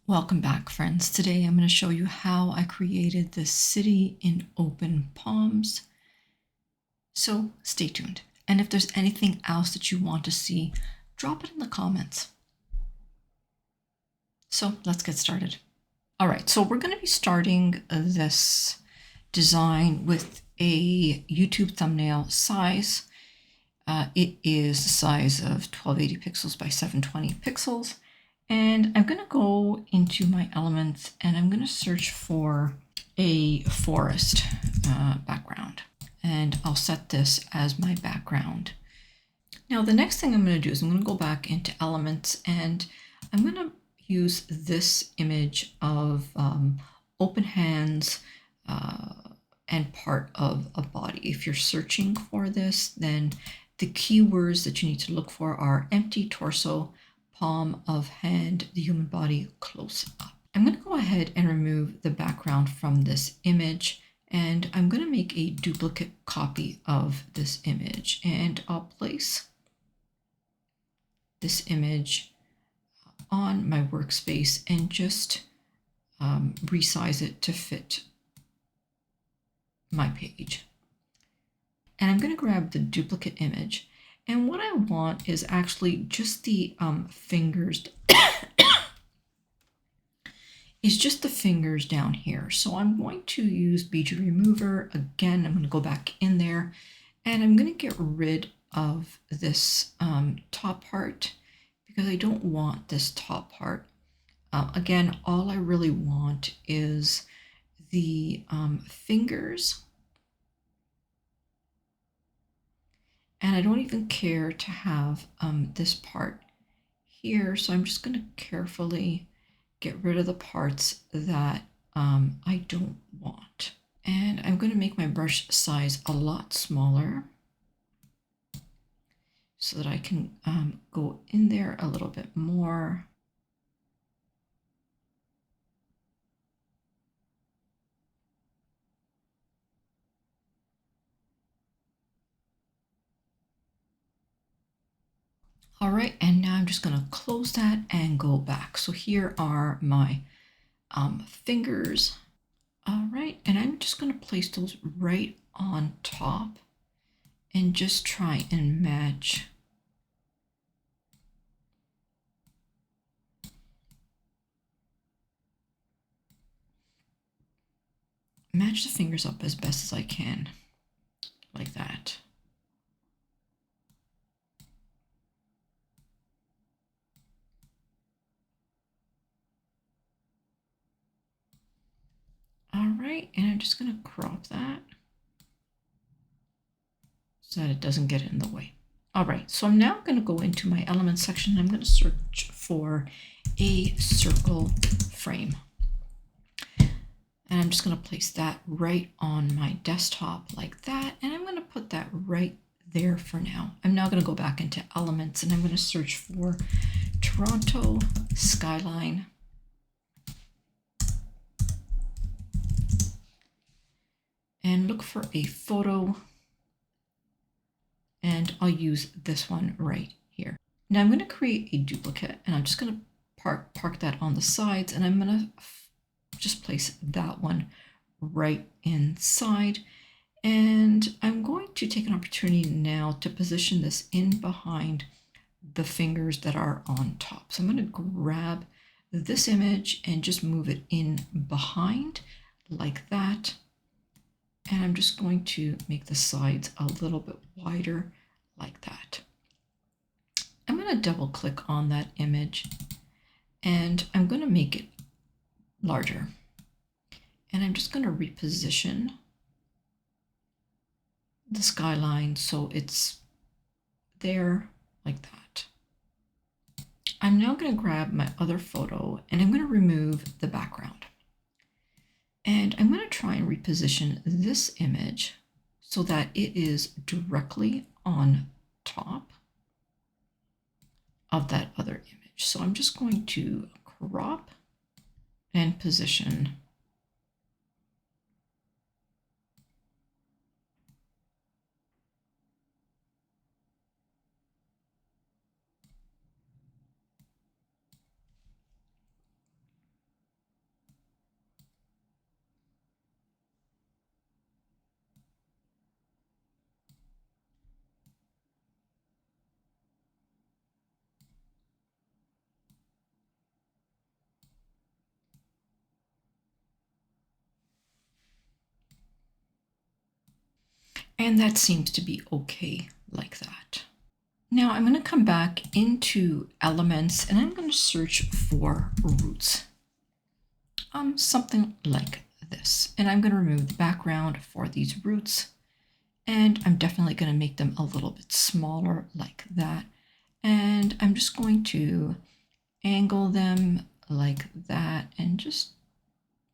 Welcome back, friends. Today I'm going to show you how I created this city in open palms. So stay tuned. And if there's anything else that you want to see, drop it in the comments. So let's get started. All right, so we're going to be starting this design with a YouTube thumbnail size. It is the size of 1280 pixels by 720 pixels. And I'm going to go into my elements and I'm going to search for a forest background. And I'll set this as my background. Now, the next thing I'm going to do is I'm going to go back into elements and I'm going to use this image of open hands and part of a body. If you're searching for this, then the keywords that you need to look for are empty torso, palm of hand, the human body close up. I'm going to go ahead and remove the background from this image, and I'm going to make a duplicate copy of this image, and I'll place this image on my workspace and just resize it to fit my page. And I'm going to grab the duplicate image, and what I want is actually just the fingers is just the fingers down here. So I'm going to use BG Remover. Again, I'm going to go back in there and I'm going to get rid of this top part because I don't want this top part. Again, all I really want is the fingers. And I don't even care to have this part here. So I'm just going to carefully get rid of the parts that I don't want. And I'm going to make my brush size a lot smaller so that I can go in there a little bit more. All right, and now I'm just going to close that and go back. So here are my fingers. All right, and I'm just going to place those right on top and just try and match the fingers up as best as I can, like that. All right, and I'm just going to crop that so that it doesn't get in the way. All right, so I'm now going to go into my element section. I'm going to search for a circle frame. And I'm just going to place that right on my desktop like that. And I'm going to put that right there for now. I'm now going to go back into elements and I'm going to search for Toronto skyline. And look for a photo. And I'll use this one right here. Now I'm going to create a duplicate and I'm just going to park that on the sides and I'm going to just place that one right inside. And I'm going to take an opportunity now to position this in behind the fingers that are on top. So I'm going to grab this image and just move it in behind like that. And I'm just going to make the sides a little bit wider like that. I'm going to double click on that image and I'm going to make it larger. And I'm just going to reposition the skyline so it's there like that. I'm now going to grab my other photo and I'm going to remove the background. And I'm going to try and reposition this image so that it is directly on top of that other image. So I'm just going to crop and position And that seems to be okay like that. Now I'm going to come back into elements and I'm going to search for roots. Something like this. And I'm going to remove the background for these roots. And I'm definitely going to make them a little bit smaller like that. And I'm just going to angle them like that and just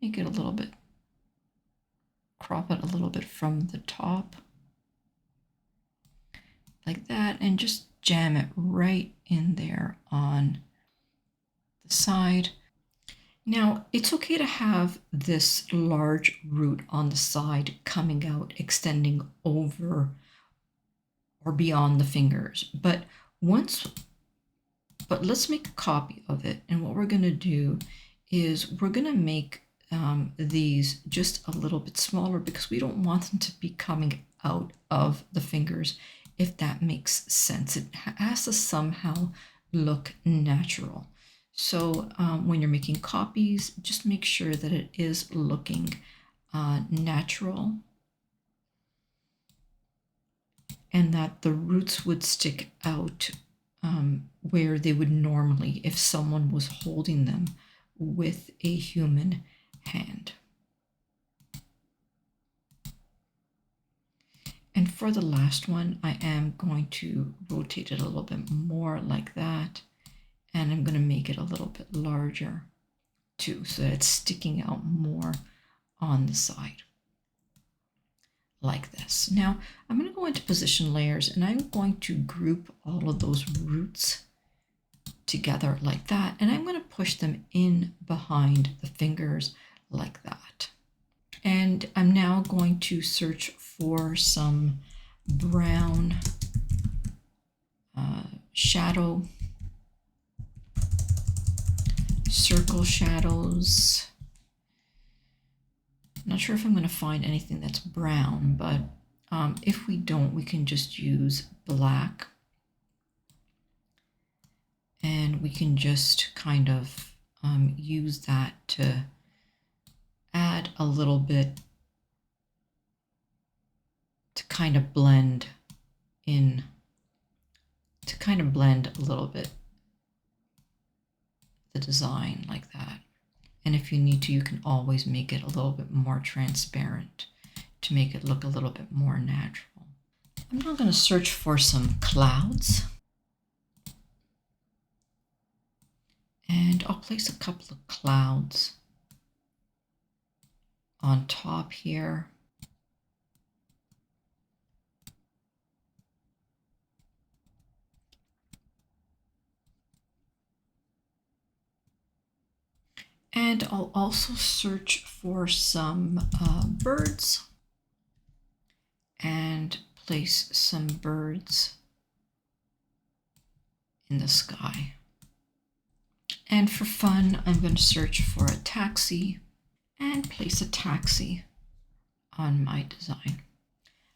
make it a little bit, crop it a little bit from the top like that, and just jam it right in there on the side. Now it's okay to have this large root on the side coming out, extending over or beyond the fingers, but let's make a copy of it. And what we're going to do is we're going to make these just a little bit smaller because we don't want them to be coming out of the fingers, if that makes sense. It has to somehow look natural. So when you're making copies, just make sure that it is looking natural and that the roots would stick out where they would normally if someone was holding them with a human hand. And for the last one, I am going to rotate it a little bit more like that. And I'm going to make it a little bit larger too, so that it's sticking out more on the side like this. Now I'm going to go into position layers and I'm going to group all of those roots together like that. And I'm going to push them in behind the fingers like that. And I'm now going to search for some brown shadow, circle shadows. I'm not sure if I'm going to find anything that's brown, but if we don't, we can just use black. And we can just kind of use that to add a little bit to kind of blend in, to kind of blend a little bit the design like that. And if you need to, you can always make it a little bit more transparent to make it look a little bit more natural. I'm now going to search for some clouds. And I'll place a couple of clouds on top here. And I'll also search for some birds and place some birds in the sky. And for fun, I'm going to search for a taxi and place a taxi on my design.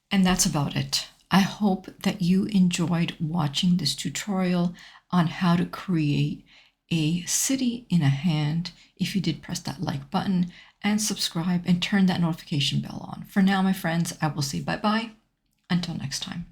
And that's about it. I hope that you enjoyed watching this tutorial on how to create a city in a hand. If you did, press that like button and subscribe and turn that notification bell on. For now, my friends, I will say bye-bye. Until next time.